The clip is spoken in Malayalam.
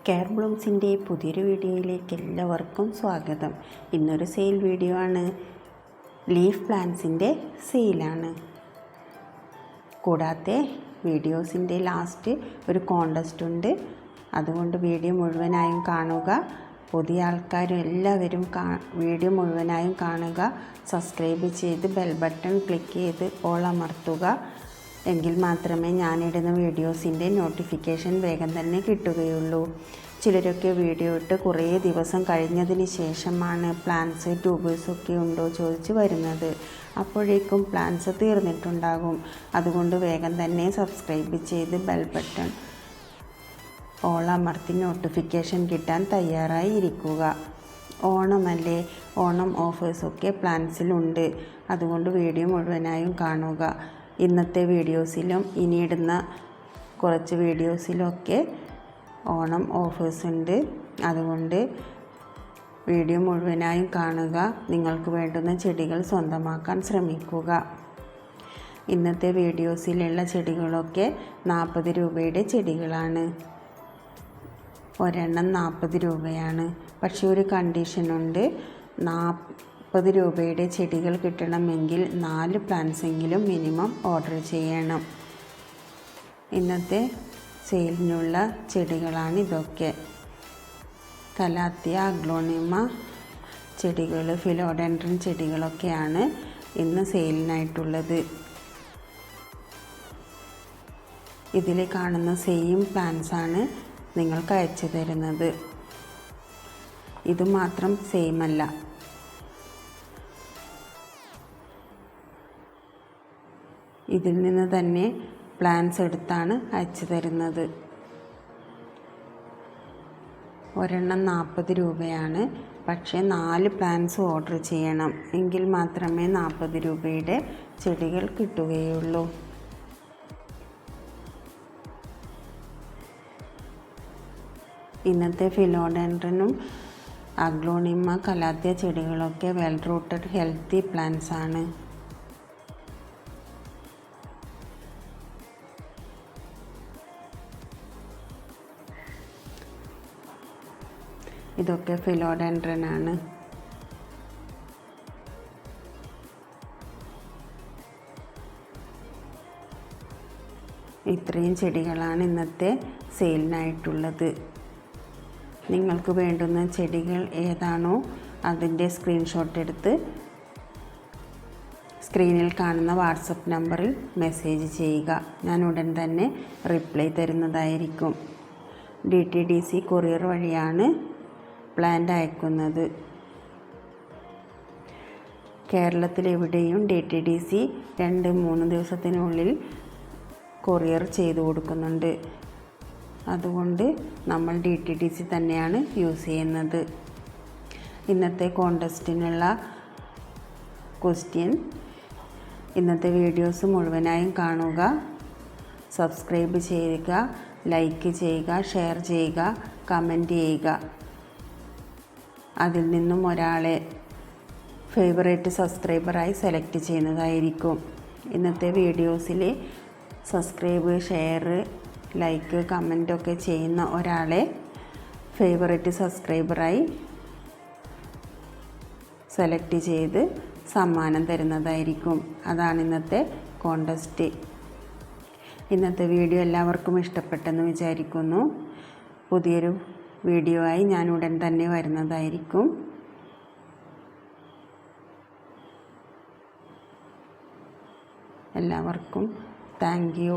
കെയർ ബ്ലൂംസിൻ്റെ പുതിയൊരു വീഡിയോയിലേക്ക് എല്ലാവർക്കും സ്വാഗതം. ഇന്നൊരു സെയിൽ വീഡിയോ ആണ്. ലീഫ് പ്ലാന്റ്സിൻ്റെ സെയിലാണ്. കൂടാതെ വീഡിയോസിൻ്റെ ലാസ്റ്റ് ഒരു കോൺടെസ്റ്റ് ഉണ്ട്. അതുകൊണ്ട് വീഡിയോ മുഴുവനായും കാണുക. പുതിയ ആൾക്കാരും എല്ലാവരും വീഡിയോ മുഴുവനായും കാണുക. സബ്സ്ക്രൈബ് ചെയ്ത് ബെൽ ബട്ടൺ ക്ലിക്ക് ചെയ്ത് ഓൾ അമർത്തുക. എങ്കിൽ മാത്രമേ ഞാനിടുന്ന വീഡിയോസിൻ്റെ നോട്ടിഫിക്കേഷൻ വേഗം തന്നെ കിട്ടുകയുള്ളൂ. ചിലരൊക്കെ വീഡിയോ ഇട്ട് കുറേ ദിവസം കഴിഞ്ഞതിന് ശേഷമാണ് പ്ലാന്റ്സ് ട്യൂബേഴ്സൊക്കെ ഉണ്ടോ ചോദിച്ച് വരുന്നത്. അപ്പോഴേക്കും പ്ലാന്റ്സ് തീർന്നിട്ടുണ്ടാകും. അതുകൊണ്ട് വേഗം തന്നെ സബ്സ്ക്രൈബ് ചെയ്ത് ബെൽ ബട്ടൺ ഓൾ അമർത്തി നോട്ടിഫിക്കേഷൻ കിട്ടാൻ തയ്യാറായി ഇരിക്കുക. ഓണമല്ലേ, ഓണം ഓഫേഴ്സൊക്കെ പ്ലാന്റ്സിലുണ്ട്. അതുകൊണ്ട് വീഡിയോ മുഴുവനായും കാണുക. ഇന്നത്തെ വീഡിയോസിലും ഇനിയിടുന്ന കുറച്ച് വീഡിയോസിലൊക്കെ ഓണം ഓഫേഴ്സ് ഉണ്ട്. അതുകൊണ്ട് വീഡിയോ മുഴുവനായും കാണുക. നിങ്ങൾക്ക് വേണ്ടുന്ന ചെടികൾ സ്വന്തമാക്കാൻ ശ്രമിക്കുക. ഇന്നത്തെ വീഡിയോസിലുള്ള ചെടികളൊക്കെ 40 രൂപയുടെ ചെടികളാണ്. ഒരെണ്ണം 40 രൂപയാണ്. പക്ഷേ ഒരു കണ്ടീഷനുണ്ട്. 40 രൂപയുടെ ചെടികൾ കിട്ടണമെങ്കിൽ 4 പ്ലാന്റ്സ് എങ്കിലും മിനിമം ഓർഡർ ചെയ്യണം. ഇന്നത്തെ സെയിലിനുള്ള ചെടികളാണ് ഇതൊക്കെ. കലാത്തിയ, അഗ്ലോണിമ ചെടികൾ, ഫിലോഡെൻഡ്രൻ ചെടികളൊക്കെയാണ് ഇന്ന് സെയിലിനായിട്ടുള്ളത്. ഇതിൽ കാണുന്ന സെയിം പ്ലാന്റ്സ് ആണ് നിങ്ങൾക്ക് അയച്ചു തരുന്നത്. ഇത് മാത്രം സെയിം അല്ല. ഇതിൽ നിന്ന് തന്നെ പ്ലാന്റ്സ് എടുത്താണ് അയച്ചു തരുന്നത്. ഒരെണ്ണം 40 രൂപയാണ്. പക്ഷേ 4 പ്ലാന്റ്സ് ഓർഡർ ചെയ്യണം. എങ്കിൽ മാത്രമേ 40 രൂപയുടെ ചെടികൾ കിട്ടുകയുള്ളൂ. ഇന്നത്തെ ഫിലോഡെൻഡ്രനും അഗ്ലോണിമ, കലാത്തിയ ചെടികളൊക്കെ വെൽ റൂട്ടഡ് ഹെൽത്തി പ്ലാന്റ്സ് ആണ്. ഇതൊക്കെ ഫിലോഡെൻഡ്രൻ ആണ്. ഇത്രയും ചെടികളാണ് ഇന്നത്തെ സെയിലിനായിട്ടുള്ളത്. നിങ്ങൾക്ക് വേണ്ടുന്ന ചെടികൾ ഏതാണോ അതിൻ്റെ സ്ക്രീൻഷോട്ട് എടുത്ത് സ്ക്രീനിൽ കാണുന്ന വാട്സപ്പ് നമ്പറിൽ മെസ്സേജ് ചെയ്യുക. ഞാൻ ഉടൻ തന്നെ റിപ്ലൈ തരുന്നതായിരിക്കും. DTDC കൊറിയർ വഴിയാണ് പ്ലാന്റ് അയക്കുന്നത്. കേരളത്തിലെവിടെയും DTDC 2-3 ദിവസത്തിനുള്ളിൽ കൊറിയർ ചെയ്തു കൊടുക്കുന്നുണ്ട്. അതുകൊണ്ട് നമ്മൾ DTDC തന്നെയാണ് യൂസ് ചെയ്യുന്നത്. ഇന്നത്തെ കോൺടെസ്റ്റിനുള്ള ക്വസ്റ്റ്യൻ: ഇന്നത്തെ വീഡിയോസ് മുഴുവനായും കാണുക, സബ്സ്ക്രൈബ് ചെയ്യുക, ലൈക്ക് ചെയ്യുക, ഷെയർ ചെയ്യുക, കമൻറ്റ് ചെയ്യുക. അതിൽ നിന്നും ഒരാളെ ഫേവറേറ്റ് സബ്സ്ക്രൈബറായി സെലക്ട് ചെയ്യുന്നതായിരിക്കും. ഇന്നത്തെ വീഡിയോസിൽ സബ്സ്ക്രൈബ്, ഷെയർ, ലൈക്ക്, കമൻറ്റൊക്കെ ചെയ്യുന്ന ഒരാളെ ഫേവറേറ്റ് സബ്സ്ക്രൈബറായി സെലക്ട് ചെയ്ത് സമ്മാനം തരുന്നതായിരിക്കും. അതാണ് ഇന്നത്തെ കോൺടെസ്റ്റ്. ഇന്നത്തെ വീഡിയോ എല്ലാവർക്കും ഇഷ്ടപ്പെട്ടെന്ന് വിചാരിക്കുന്നു. പുതിയൊരു വീഡിയോ ആയി ഞാൻ ഉടൻ തന്നെ വരുന്നതായിരിക്കും. എല്ലാവർക്കും താങ്ക് യു.